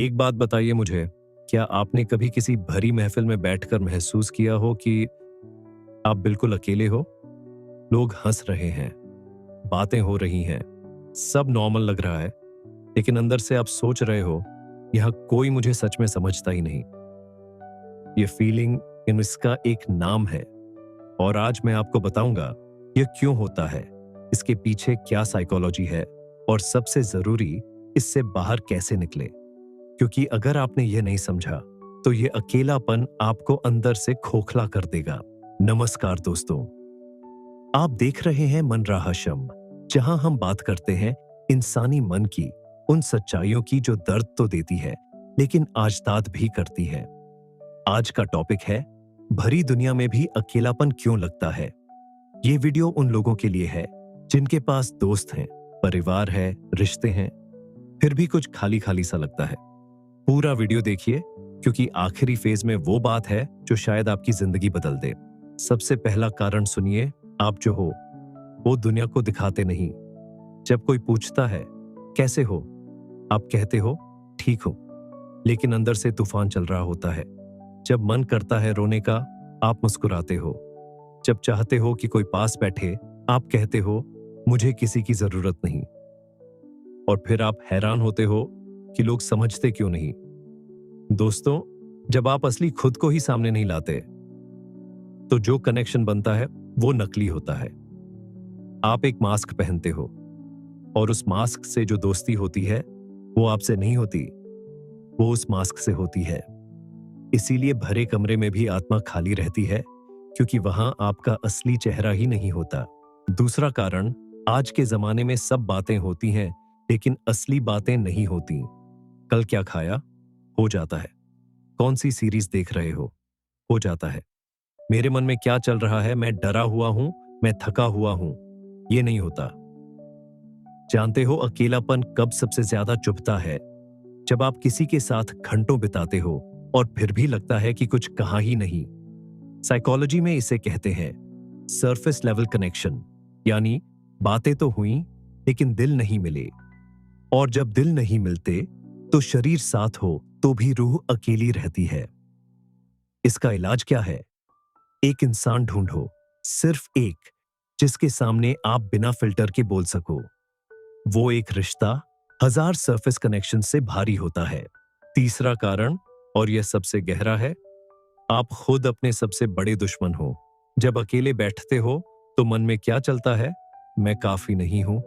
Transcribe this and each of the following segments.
एक बात बताइए मुझे, क्या आपने कभी किसी भरी महफिल में बैठकर महसूस किया हो कि आप बिल्कुल अकेले हो? लोग हंस रहे हैं, बातें हो रही हैं, सब नॉर्मल लग रहा है, लेकिन अंदर से आप सोच रहे हो, यहाँ कोई मुझे सच में समझता ही नहीं। ये फीलिंग, इसका एक नाम है और आज मैं आपको बताऊंगा यह क्यों होता है, इसके पीछे क्या साइकोलॉजी है और सबसे जरूरी, इससे बाहर कैसे निकले। क्योंकि अगर आपने यह नहीं समझा तो यह अकेलापन आपको अंदर से खोखला कर देगा। नमस्कार दोस्तों, आप देख रहे हैं मन रहा शम, जहां हम बात करते हैं इंसानी मन की, उन सच्चाइयों की जो दर्द तो देती है लेकिन आजदाद भी करती है। आज का टॉपिक है, भरी दुनिया में भी अकेलापन क्यों लगता है। ये वीडियो उन लोगों के लिए है जिनके पास दोस्त हैं, परिवार है, रिश्ते हैं, फिर भी कुछ खाली खाली सा लगता है। पूरा वीडियो देखिए, क्योंकि आखिरी फेज में वो बात है जो शायद आपकी जिंदगी बदल दे। सबसे पहला कारण सुनिए, आप जो हो वो दुनिया को दिखाते नहीं। जब कोई पूछता है कैसे हो, आप कहते हो ठीक हो, लेकिन अंदर से तूफान चल रहा होता है। जब मन करता है रोने का, आप मुस्कुराते हो। जब चाहते हो कि कोई पास बैठे, आप कहते हो मुझे किसी की जरूरत नहीं। और फिर आप हैरान होते हो कि लोग समझते क्यों नहीं। दोस्तों, जब आप असली खुद को ही सामने नहीं लाते तो जो कनेक्शन बनता है वो नकली होता है। आप एक मास्क पहनते हो और उस मास्क से जो दोस्ती होती है वो आपसे नहीं होती, वो उस मास्क से होती है। इसीलिए भरे कमरे में भी आत्मा खाली रहती है, क्योंकि वहां आपका असली चेहरा ही नहीं होता। दूसरा कारण, आज के जमाने में सब बातें होती हैं लेकिन असली बातें नहीं होती। कल क्या खाया, हो जाता है। कौन सी सीरीज देख रहे हो जाता है। मेरे मन में क्या चल रहा है, मैं डरा हुआ हूं, मैं थका हुआ हूं, ये नहीं होता। जानते हो अकेलापन कब सबसे ज्यादा चुभता है? जब आप किसी के साथ घंटों बिताते हो और फिर भी लगता है कि कुछ कहा ही नहीं। साइकोलॉजी में इसे कहते हैं सरफेस लेवल कनेक्शन, यानी बातें तो हुई लेकिन दिल नहीं मिले। और जब दिल नहीं मिलते तो शरीर साथ हो तो भी रूह अकेली रहती है। इसका इलाज क्या है? एक इंसान ढूंढो, सिर्फ एक, जिसके सामने आप बिना फिल्टर के बोल सको। वो एक रिश्ता हजार सरफेस कनेक्शन से भारी होता है। तीसरा कारण, और यह सबसे गहरा है, आप खुद अपने सबसे बड़े दुश्मन हो। जब अकेले बैठते हो तो मन में क्या चलता है? मैं काफी नहीं हूं,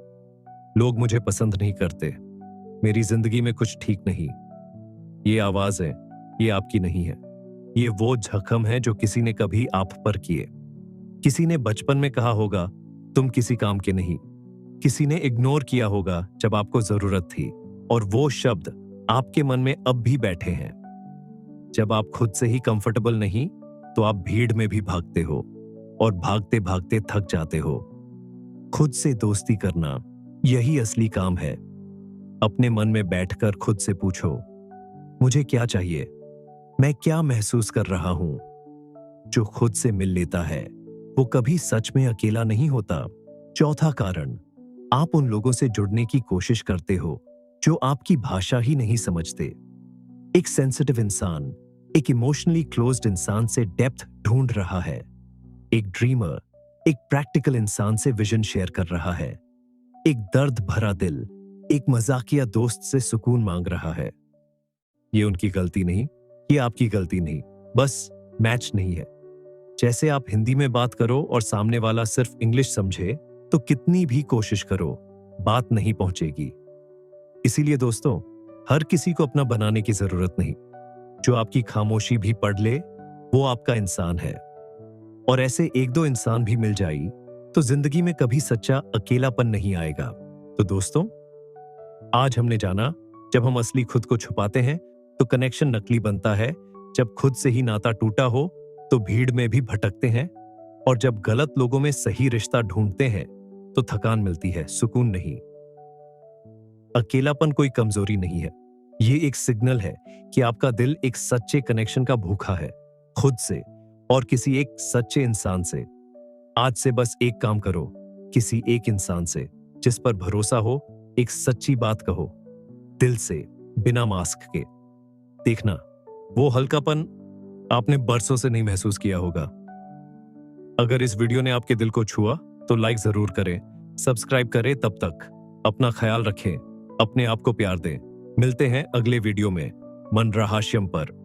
लोग मुझे पसंद नहीं करते, मेरी जिंदगी में कुछ ठीक नहीं। ये आवाज है, ये आपकी नहीं है। ये वो जख्म है जो किसी ने कभी आप पर किए। किसी ने बचपन में कहा होगा तुम किसी काम के नहीं। किसी ने इग्नोर किया होगा जब आपको जरूरत थी, और वो शब्द आपके मन में अब भी बैठे हैं। जब आप खुद से ही कंफर्टेबल नहीं तो आप भीड़ में भी भागते हो, और भागते भागते थक जाते हो। खुद से दोस्ती करना यही असली काम है। अपने मन में बैठकर खुद से पूछो, मुझे क्या चाहिए, मैं क्या महसूस कर रहा हूं। जो खुद से मिल लेता है वो कभी सच में अकेला नहीं होता। चौथा कारण, आप उन लोगों से जुड़ने की कोशिश करते हो जो आपकी भाषा ही नहीं समझते। एक सेंसिटिव इंसान एक इमोशनली क्लोज्ड इंसान से डेप्थ ढूंढ रहा है। एक ड्रीमर एक प्रैक्टिकल इंसान से विजन शेयर कर रहा है। एक दर्द भरा दिल एक मजाकिया दोस्त से सुकून मांग रहा है। ये उनकी गलती नहीं, ये आपकी गलती नहीं, बस मैच नहीं है। जैसे आप हिंदी में बात करो और सामने वाला सिर्फ इंग्लिश समझे तो कितनी भी कोशिश करो, बात नहीं पहुंचेगी। इसीलिए दोस्तों, हर किसी को अपना बनाने की जरूरत नहीं। जो आपकी खामोशी भी पढ़ ले वो आपका इंसान है। और ऐसे एक दो इंसान भी मिल जाए तो जिंदगी में कभी सच्चा अकेलापन नहीं आएगा। तो दोस्तों, आज हमने जाना, जब हम असली खुद को छुपाते हैं तो कनेक्शन नकली बनता है। जब खुद से ही नाता टूटा हो तो भीड़ में भी भटकते हैं। और जब गलत लोगों में सही रिश्ता ढूंढते हैं तो थकान मिलती है, सुकून नहीं। अकेलापन कोई कमजोरी नहीं है, ये एक सिग्नल है कि आपका दिल एक सच्चे कनेक्शन का भूखा है, खुद से और किसी एक सच्चे इंसान से। आज से बस एक काम करो, किसी एक इंसान से जिस पर भरोसा हो, एक सच्ची बात कहो, दिल से, बिना मास्क के। देखना, वो हल्कापन आपने बरसों से नहीं महसूस किया होगा। अगर इस वीडियो ने आपके दिल को छुआ तो लाइक जरूर करें, सब्सक्राइब करें। तब तक अपना ख्याल रखें, अपने आप को प्यार दें। मिलते हैं अगले वीडियो में मनराहाश्यम पर।